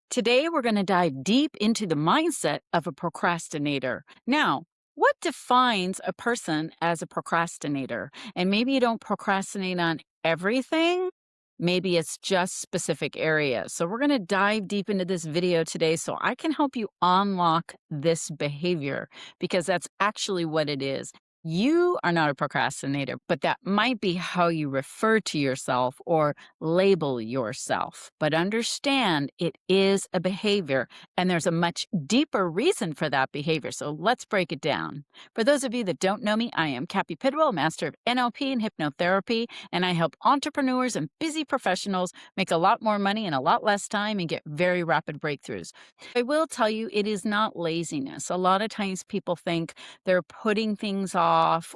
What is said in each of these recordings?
Today, we're going to dive deep into the mindset of a procrastinator. Now, what defines a person as a procrastinator? And maybe you don't procrastinate on everything. Maybe it's just specific areas. So, we're going to dive deep into this video today so I can help you unlock this behavior because that's actually what it is. You are not a procrastinator, but that might be how you refer to yourself or label yourself. But understand it is a behavior and there's a much deeper reason for that behavior. So let's break it down. For those of you that don't know me, I am Cappi Pidwell, master of NLP and hypnotherapy, and I help entrepreneurs and busy professionals make a lot more money in a lot less time and get very rapid breakthroughs. I will tell you, it is not laziness. A lot of times people think they're putting things off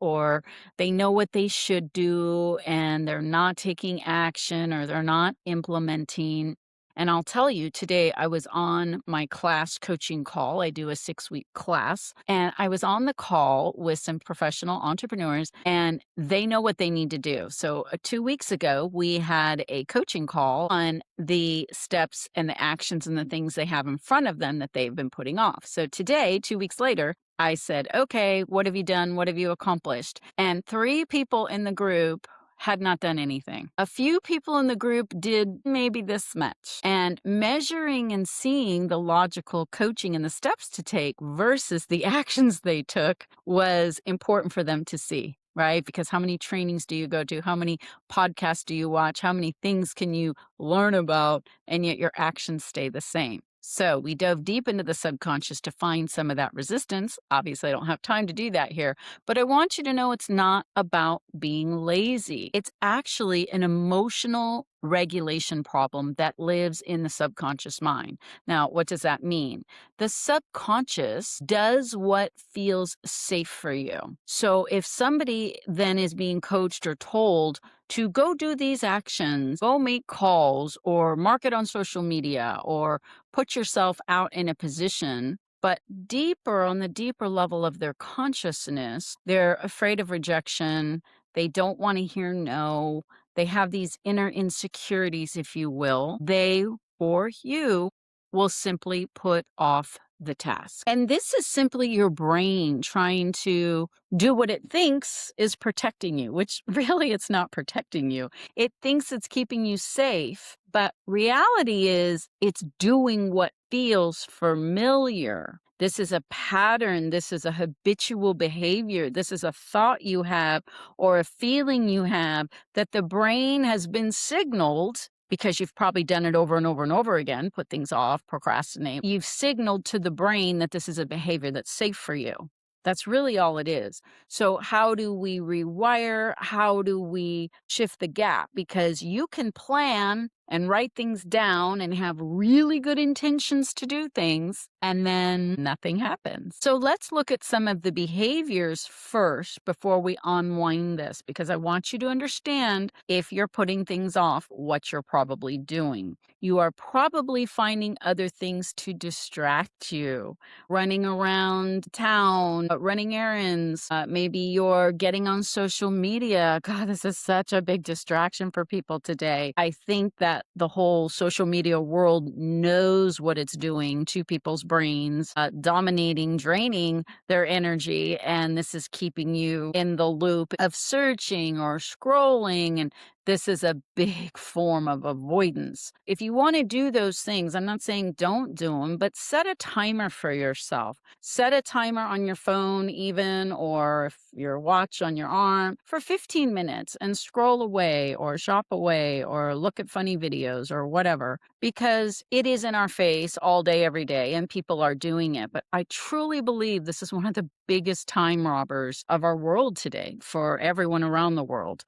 or they know what they should do and they're not taking action or they're not implementing. And I'll tell you, today I was on my class coaching call. I do a 6-week class, and I was on the call with some professional entrepreneurs, and they know what they need to do. So 2 weeks ago, we had a coaching call on the steps and the actions and the things they have in front of them that they've been putting off. So today, 2 weeks later, I said, okay, what have you done? What have you accomplished? And 3 people in the group had not done anything. A few people in the group did maybe this much. And measuring and seeing the logical coaching and the steps to take versus the actions they took was important for them to see. Right? Because how many trainings do you go to? How many podcasts do you watch? How many things can you learn about? And yet your actions stay the same. So we dove deep into the subconscious to find some of that resistance. Obviously, I don't have time to do that here, but I want you to know it's not about being lazy. It's actually an emotional regulation problem that lives in the subconscious mind. Now, what does that mean? The subconscious does what feels safe for you. So if somebody then is being coached or told to go do these actions, go make calls or market on social media or put yourself out in a position, but deeper on the deeper level of their consciousness, they're afraid of rejection. They don't want to hear no. They have these inner insecurities, if you will. They or you will simply put off the task. And this is simply your brain trying to do what it thinks is protecting you, which really it's not protecting you. It thinks it's keeping you safe, but reality is it's doing what feels familiar. This is a pattern. This is a habitual behavior. This is a thought you have or a feeling you have that the brain has been signaled because you've probably done it over and over and over again, put things off, procrastinate. You've signaled to the brain that this is a behavior that's safe for you. That's really all it is. So how do we rewire? How do we shift the gap? Because you can plan and write things down and have really good intentions to do things, and then nothing happens. So let's look at some of the behaviors first before we unwind this, because I want you to understand if you're putting things off, what you're probably doing. You are probably finding other things to distract you, running around town, running errands. Maybe you're getting on social media. God, this is such a big distraction for people today. I think that the whole social media world knows what it's doing to people's brains, dominating, draining their energy. And this is keeping you in the loop of searching or scrolling. And this is a big form of avoidance. If you want to do those things, I'm not saying don't do them, but set a timer for yourself. Set a timer on your phone even, or if your watch on your arm for 15 minutes and scroll away or shop away or look at funny videos or whatever, because it is in our face all day, every day, and people are doing it. But I truly believe this is one of the biggest time robbers of our world today for everyone around the world.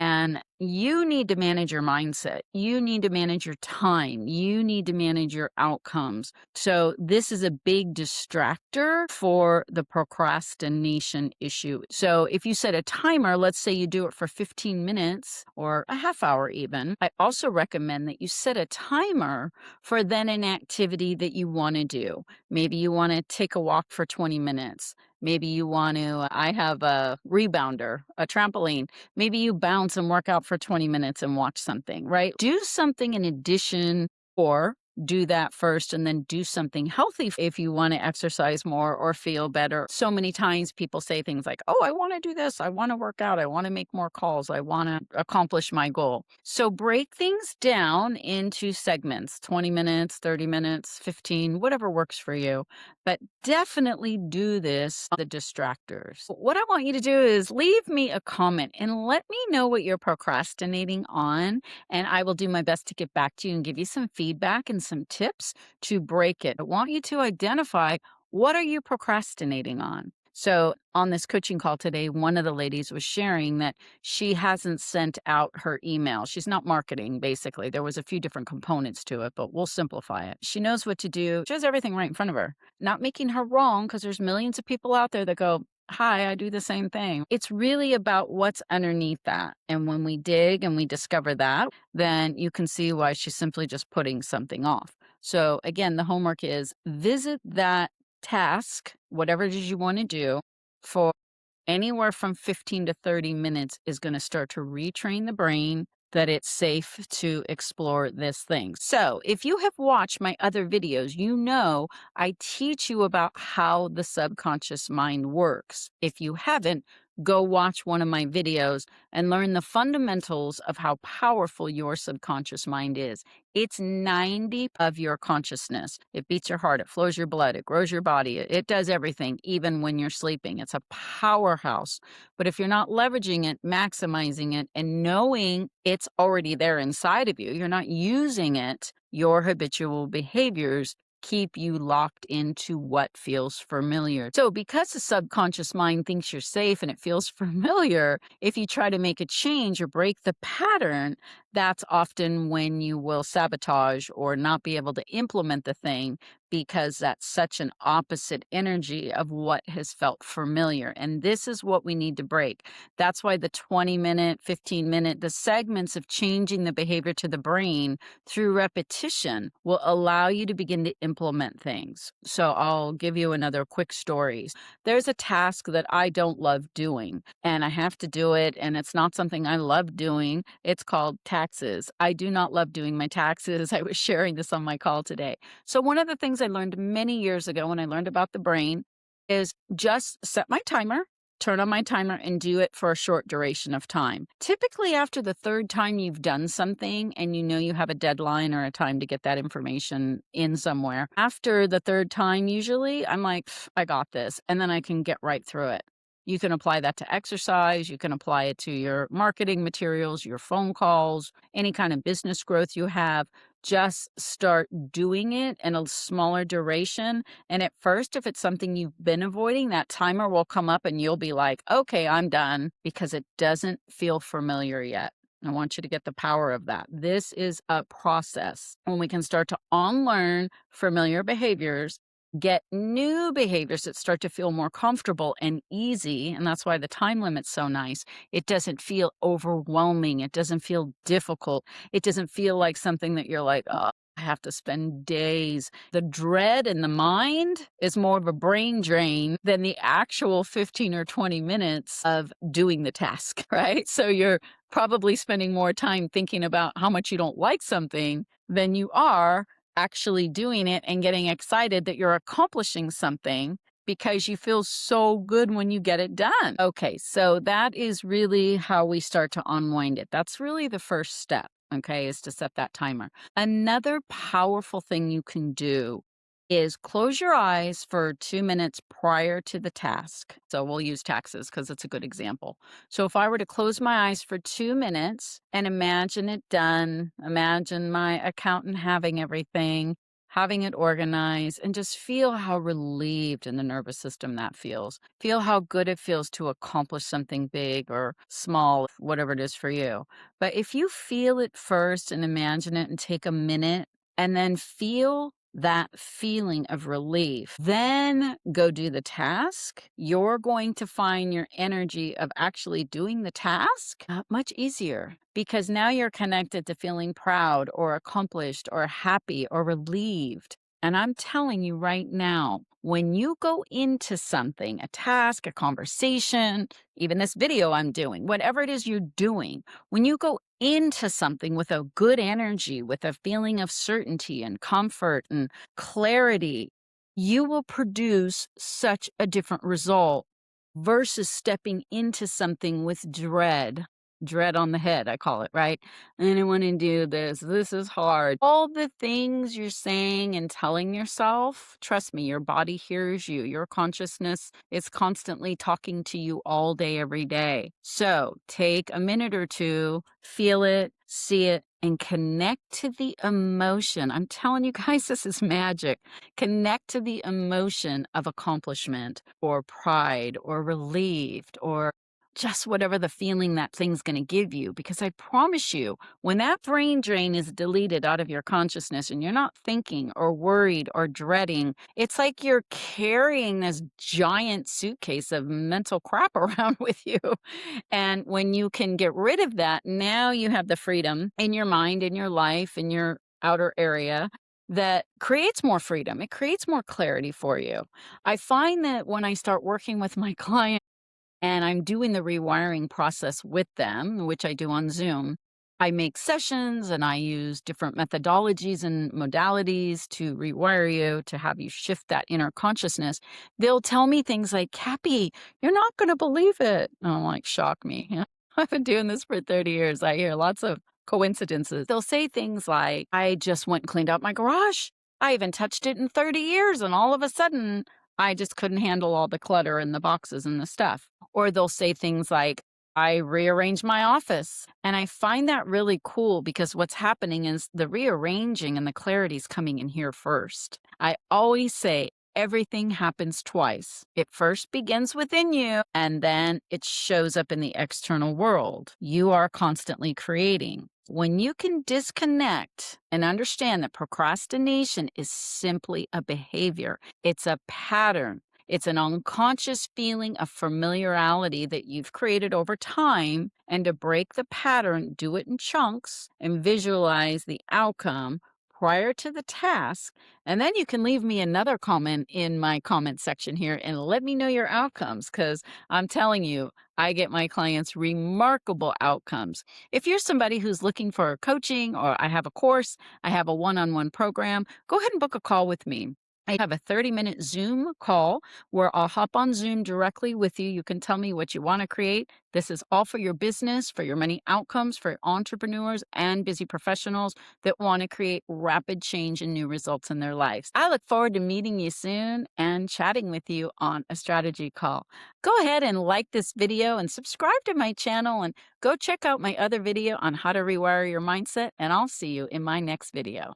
And you need to manage your mindset. You need to manage your time. You need to manage your outcomes. So this is a big distractor for the procrastination issue. So if you set a timer, let's say you do it for 15 minutes or a half hour even, I also recommend that you set a timer for then an activity that you want to do. Maybe you want to take a walk for 20 minutes. Maybe you want to, I have a rebounder, a trampoline. Maybe you bounce and work out for 20 minutes and watch something, right? Do something in addition, or do that first and then do something healthy if you want to exercise more or feel better. So many times people say things like, oh, I want to do this. I want to work out. I want to make more calls. I want to accomplish my goal. So break things down into segments, 20 minutes, 30 minutes, 15, whatever works for you. But definitely do this on the distractors. What I want you to do is leave me a comment and let me know what you're procrastinating on, and I will do my best to get back to you and give you some feedback and some tips to break it. I want you to identify, what are you procrastinating on? So on this coaching call today, one of the ladies was sharing that she hasn't sent out her email. She's not marketing, basically. There was a few different components to it, but we'll simplify it. She knows what to do. She has everything right in front of her. Not making her wrong, because there's millions of people out there that go, hi, I do the same thing. It's really about what's underneath that. And when we dig and we discover that, then you can see why she's simply just putting something off. So again, the homework is visit that task, whatever it is you want to do, for anywhere from 15 to 30 minutes is going to start to retrain the brain that it's safe to explore this thing. So if you have watched my other videos, you know I teach you about how the subconscious mind works. If you haven't, go watch one of my videos and learn the fundamentals of how powerful your subconscious mind is. It's 90 of your consciousness. It beats your heart, it flows your blood, it grows your body, it does everything, even when you're sleeping. It's a powerhouse. But if you're not leveraging it, maximizing it, and knowing it's already there inside of you, you're not using it, your habitual behaviors keep you locked into what feels familiar. So because the subconscious mind thinks you're safe and it feels familiar, if you try to make a change or break the pattern, that's often when you will sabotage or not be able to implement the thing, because that's such an opposite energy of what has felt familiar. And this is what we need to break. That's why the 20-minute, 15-minute, the segments of changing the behavior to the brain through repetition will allow you to begin to implement things. So I'll give you another quick story. There's a task that I don't love doing, and I have to do it, and it's not something I love doing. It's called taxes. I do not love doing my taxes. I was sharing this on my call today. So one of the things I learned many years ago when I learned about the brain is just set my timer, turn on my timer, and do it for a short duration of time. Typically, after the third time you've done something and you know you have a deadline or a time to get that information in somewhere, after the third time, usually I'm like, I got this, and then I can get right through it. You can apply that to exercise. You can apply it to your marketing materials, your phone calls, any kind of business growth you have. Just start doing it in a smaller duration. And at first, if it's something you've been avoiding, that timer will come up and you'll be like, okay, I'm done, because it doesn't feel familiar yet. I want you to get the power of that. This is a process when we can start to unlearn familiar behaviors, get new behaviors that start to feel more comfortable and easy. And that's why the time limit's so nice. It doesn't feel overwhelming. It doesn't feel difficult. It doesn't feel like something that you're like, oh, I have to spend days. The dread in the mind is more of a brain drain than the actual 15 or 20 minutes of doing the task, right? So you're probably spending more time thinking about how much you don't like something than you are actually doing it and getting excited that you're accomplishing something, because you feel so good when you get it done. Okay, so that is really how we start to unwind it. That's really the first step, okay, is to set that timer. Another powerful thing you can do is close your eyes for 2 minutes prior to the task. So we'll use taxes because it's a good example. So if I were to close my eyes for 2 minutes and imagine it done, imagine my accountant having everything, having it organized, and just feel how relieved in the nervous system that feels. Feel how good it feels to accomplish something big or small, whatever it is for you. But if you feel it first and imagine it and take a minute and then feel that feeling of relief, then go do the task, you're going to find your energy of actually doing the task much easier, because now you're connected to feeling proud or accomplished or happy or relieved. And I'm telling you right now, when you go into something, a task, a conversation, even this video I'm doing, whatever it is you're doing, when you go into something with a good energy, with a feeling of certainty and comfort and clarity, you will produce such a different result versus stepping into something with dread. Dread on the head, I call it, right? I don't want to do this. This is hard. All the things you're saying and telling yourself, trust me, your body hears you. Your consciousness is constantly talking to you all day, every day. So take a minute or two, feel it, see it, and connect to the emotion. I'm telling you guys, this is magic. Connect to the emotion of accomplishment or pride or relieved or just whatever the feeling that thing's going to give you. Because I promise you, when that brain drain is deleted out of your consciousness and you're not thinking or worried or dreading, it's like you're carrying this giant suitcase of mental crap around with you. And when you can get rid of that, now you have the freedom in your mind, in your life, in your outer area that creates more freedom. It creates more clarity for you. I find that when I start working with my clients, and I'm doing the rewiring process with them, which I do on Zoom. I make sessions and I use different methodologies and modalities to rewire you, to have you shift that inner consciousness. They'll tell me things like, Cappi, you're not going to believe it. And I'm like, shock me. I've been doing this for 30 years. I hear lots of coincidences. They'll say things like, I just went and cleaned out my garage. I haven't touched it in 30 years. And all of a sudden, I just couldn't handle all the clutter and the boxes and the stuff. Or they'll say things like, I rearranged my office. And I find that really cool because what's happening is the rearranging and the clarity is coming in here first. I always say everything happens twice. It first begins within you and then it shows up in the external world. You are constantly creating. When you can disconnect and understand that procrastination is simply a behavior, it's a pattern. It's an unconscious feeling of familiarity that you've created over time. And to break the pattern, do it in chunks and visualize the outcome prior to the task. And then you can leave me another comment in my comment section here and let me know your outcomes because I'm telling you, I get my clients remarkable outcomes. If you're somebody who's looking for coaching or I have a course, I have a one-on-one program, go ahead and book a call with me. I have a 30-minute Zoom call where I'll hop on Zoom directly with you. You can tell me what you want to create. This is all for your business, for your money outcomes, for entrepreneurs and busy professionals that want to create rapid change and new results in their lives. I look forward to meeting you soon and chatting with you on a strategy call. Go ahead and like this video and subscribe to my channel and go check out my other video on how to rewire your mindset. And I'll see you in my next video.